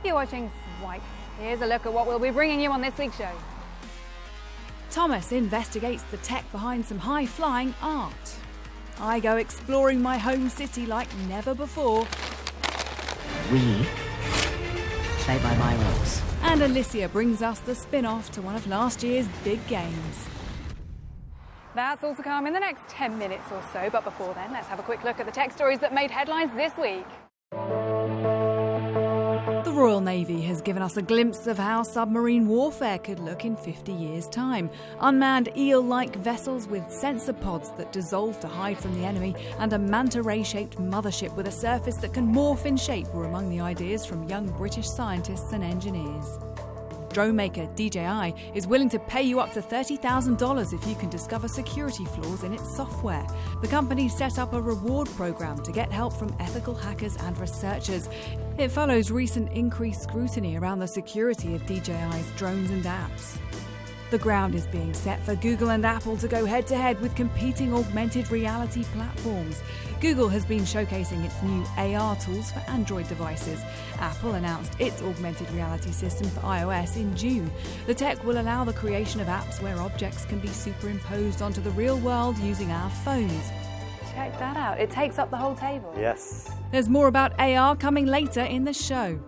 You're watching Swipe. Here's a look at what we'll be bringing you on this week's show. Thomas investigates the tech behind some high-flying art. I go exploring my home city like never before. We play by my rules. And Alysia brings us the spin-off to one of last year's big games. That's all to come in the next 10 minutes or so, but before then, let's have a quick look at the tech stories that made headlines this week. The Royal Navy has given us a glimpse of how submarine warfare could look in 50 years' time. Unmanned eel-like vessels with sensor pods that dissolve to hide from the enemy and a manta ray-shaped mothership with a surface that can morph in shape were among the ideas from young British scientists and engineers. Drone maker DJI is willing to pay you up to $30,000 if you can discover security flaws in its software. The company set up a reward program to get help from ethical hackers and researchers. It follows recent increased scrutiny around the security of DJI's drones and apps. The ground is being set for Google and Apple to go head-to-head with competing augmented reality platforms. Google has been showcasing its new AR tools for Android devices. Apple announced its augmented reality system for iOS in June. The tech will allow the creation of apps where objects can be superimposed onto the real world using our phones. Check that out. It takes up the whole table. Yes. There's more about AR coming later in the show.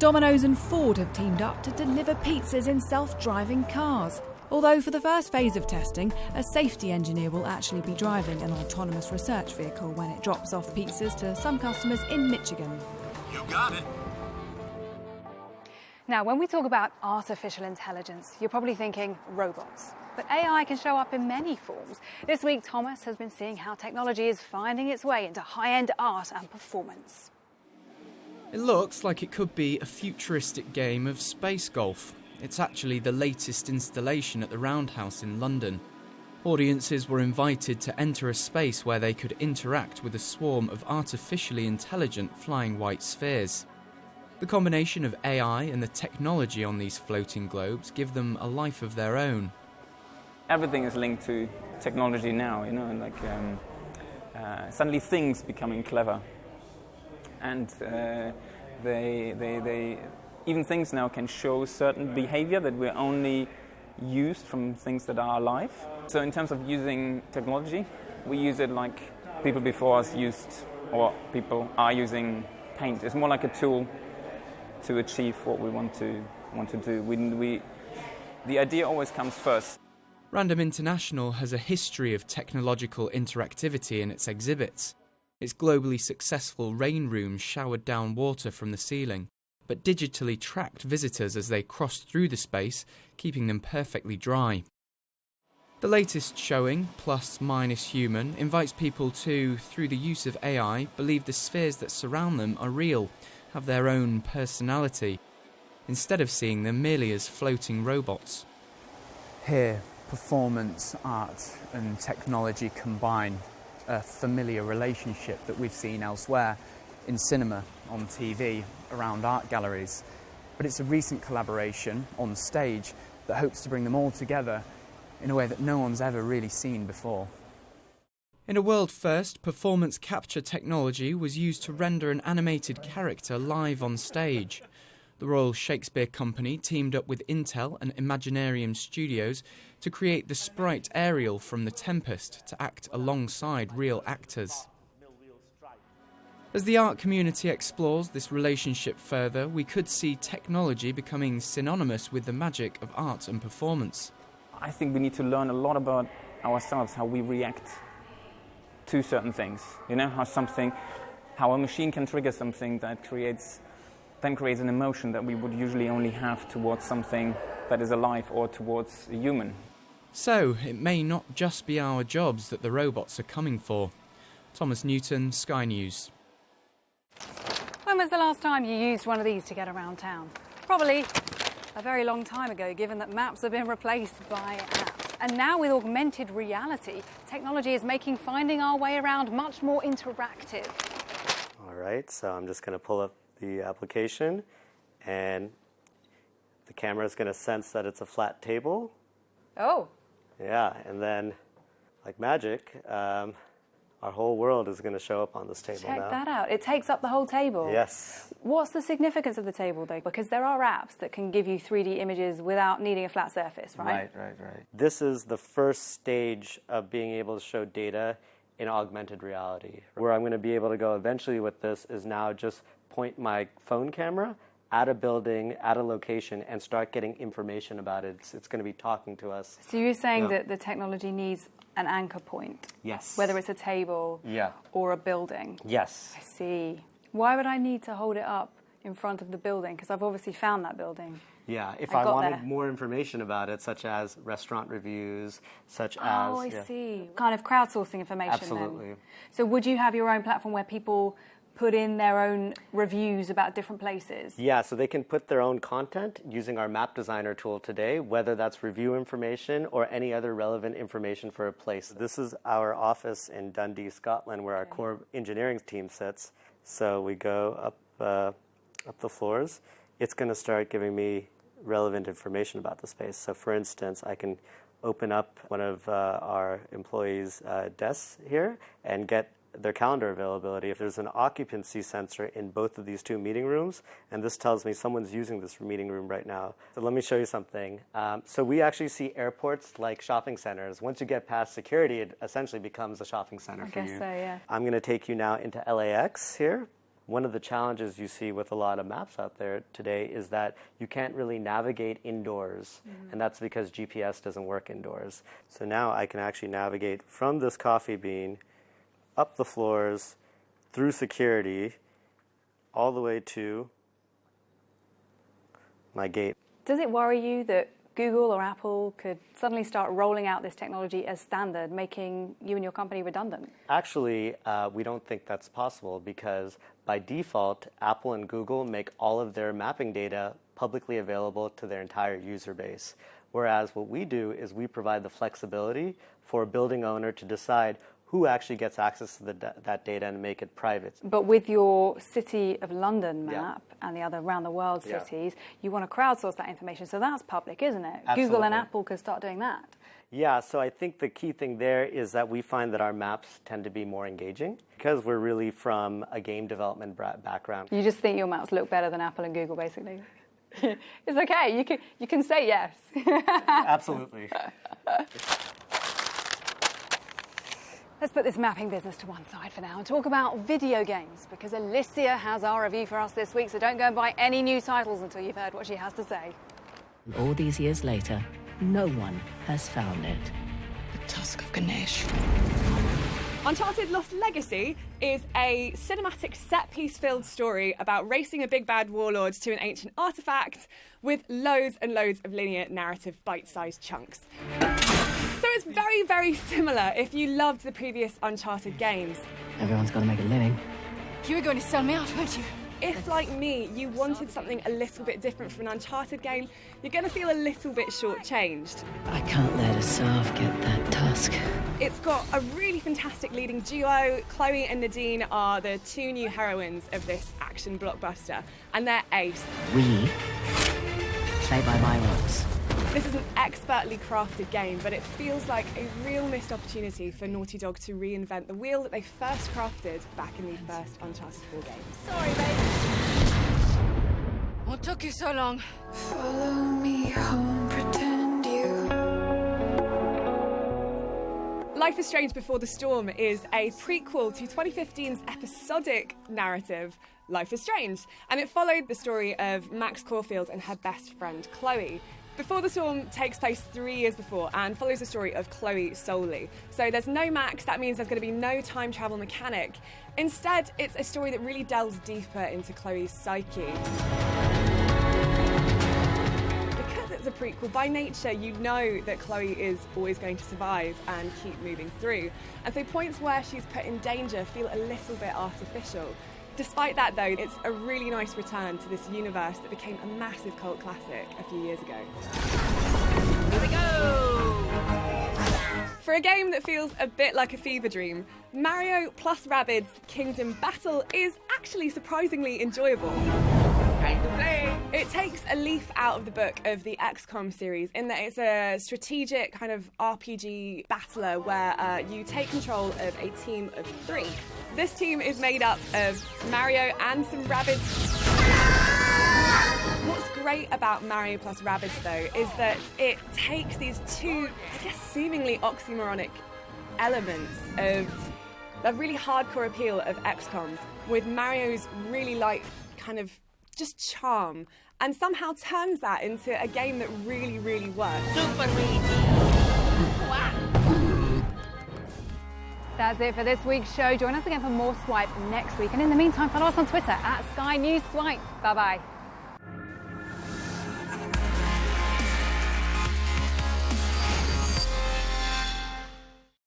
Domino's and Ford have teamed up to deliver pizzas in self-driving cars. Although for the first phase of testing, a safety engineer will actually be driving an autonomous research vehicle when it drops off pizzas to some customers in Michigan. You got it. Now, when we talk about artificial intelligence, you're probably thinking robots. But AI can show up in many forms. This week, Thomas has been seeing how technology is finding its way into high-end art and performance. It looks like it could be a futuristic game of space golf. It's actually the latest installation at the Roundhouse in London. Audiences were invited to enter a space where they could interact with a swarm of artificially intelligent flying white spheres. The combination of AI and the technology on these floating globes give them a life of their own. Everything is linked to technology now, suddenly things becoming clever. And they even things now can show certain behavior that we're only used from things that are alive. So in terms of using technology, we use it like people before us used, or people are using paint. It's more like a tool to achieve what we want to do. The idea always comes first. Random International has a history of technological interactivity in its exhibits. Its globally successful rain rooms showered down water from the ceiling, but digitally tracked visitors as they crossed through the space, keeping them perfectly dry. The latest showing, Plus Minus Human, invites people to, through the use of AI, believe the spheres that surround them are real, have their own personality, instead of seeing them merely as floating robots. Here, performance, art and technology combine. A familiar relationship that we've seen elsewhere in cinema, on TV, around art galleries. But it's a recent collaboration on stage that hopes to bring them all together in a way that no one's ever really seen before. In a world first, performance capture technology was used to render an animated character live on stage. The Royal Shakespeare Company teamed up with Intel and Imaginarium Studios to create the sprite Ariel from The Tempest to act alongside real actors. As the art community explores this relationship further, we could see technology becoming synonymous with the magic of art and performance. I think we need to learn a lot about ourselves, how we react to certain things. How a machine can trigger something that creates an emotion that we would usually only have towards something that is alive or towards a human. So, it may not just be our jobs that the robots are coming for. Thomas Newton, Sky News. When was the last time you used one of these to get around town? Probably a very long time ago, given that maps have been replaced by apps. And now with augmented reality, technology is making finding our way around much more interactive. All right, so I'm just going to pull up the application, and the camera is going to sense that it's a flat table. Oh. Yeah, and then, like magic, our whole world is going to show up on this table now. Check that out. It takes up the whole table. Yes. What's the significance of the table, though? Because there are apps that can give you 3D images without needing a flat surface, right? Right. This is the first stage of being able to show data in augmented reality. Where I'm going to be able to go eventually with this is now just point my phone camera at a building, at a location, and start getting information about it. It's going to be talking to us. So you're saying that the technology needs an anchor point? Yes. Whether it's a table or a building? Yes. I see. Why would I need to hold it up in front of the building? Because I've obviously found that building. Yeah, if I wanted more information about it, such as restaurant reviews, such as... Oh, I see. Kind of crowdsourcing information. Absolutely. Then. So would you have your own platform where people put in their own reviews about different places? Yeah, so they can put their own content using our map designer tool today, whether that's review information or any other relevant information for a place. This is our office in Dundee, Scotland, where our core engineering team sits. So we go up the floors. It's going to start giving me relevant information about the space. So for instance, I can open up one of our employees' desks here and get their calendar availability. If there's an occupancy sensor in both of these two meeting rooms, and this tells me someone's using this meeting room right now. So let me show you something. So we actually see airports like shopping centers. Once you get past security, it essentially becomes a shopping center for you. I guess so, yeah. I'm going to take you now into LAX here. One of the challenges you see with a lot of maps out there today is that you can't really navigate indoors, and that's because GPS doesn't work indoors. So now I can actually navigate from this coffee bean up the floors, through security, all the way to my gate. Does it worry you that Google or Apple could suddenly start rolling out this technology as standard, making you and your company redundant? Actually, we don't think that's possible because by default, Apple and Google make all of their mapping data publicly available to their entire user base. Whereas what we do is we provide the flexibility for a building owner to decide who actually gets access to that data and make it private. But with your City of London map and the other around the world cities, you want to crowdsource that information. So that's public, isn't it? Absolutely. Google and Apple could start doing that. Yeah, so I think the key thing there is that we find that our maps tend to be more engaging because we're really from a game development background. You just think your maps look better than Apple and Google, basically. It's okay. You can say yes. Absolutely. Let's put this mapping business to one side for now and talk about video games, because Alysia has our review for us this week, so don't go and buy any new titles until you've heard what she has to say. All these years later, no one has found it. The Tusk of Ganesh. Uncharted Lost Legacy is a cinematic set-piece-filled story about racing a big bad warlord to an ancient artifact with loads and loads of linear narrative bite-sized chunks. So it's very, very similar if you loved the previous Uncharted games. Everyone's got to make a living. You were going to sell me out, weren't you? If, like me, you wanted something a little bit different from an Uncharted game, you're going to feel a little bit shortchanged. I can't let Asaf get that tusk. It's got a really fantastic leading duo. Chloe and Nadine are the two new heroines of this action blockbuster, and they're ace. We play by my rules. This is an expertly crafted game, but it feels like a real missed opportunity for Naughty Dog to reinvent the wheel that they first crafted back in the first Uncharted 4 game. Sorry, babe. What took you so long? Follow me home, pretend you. Life is Strange Before the Storm is a prequel to 2015's episodic narrative, Life is Strange, and it followed the story of Max Caulfield and her best friend, Chloe. Before the Storm takes place 3 years before and follows the story of Chloe solely. So there's no Max, that means there's going to be no time travel mechanic. Instead, it's a story that really delves deeper into Chloe's psyche. Because it's a prequel, by nature, you know that Chloe is always going to survive and keep moving through. And so points where she's put in danger feel a little bit artificial. Despite that, though, it's a really nice return to this universe that became a massive cult classic a few years ago. Here we go! For a game that feels a bit like a fever dream, Mario plus Rabbids Kingdom Battle is actually surprisingly enjoyable. Time to play! It takes a leaf out of the book of the XCOM series in that it's a strategic kind of RPG battler where you take control of a team of 3. This team is made up of Mario and some Rabbids. What's great about Mario plus Rabbids, though, is that it takes these two, I guess, seemingly oxymoronic elements of the really hardcore appeal of XCOM with Mario's really light kind of just charm, and somehow turns that into a game that really, really works. Super Luigi. Wow. That's it for this week's show. Join us again for more Swipe next week. And in the meantime, follow us on Twitter @Sky News Swipe. Bye-bye.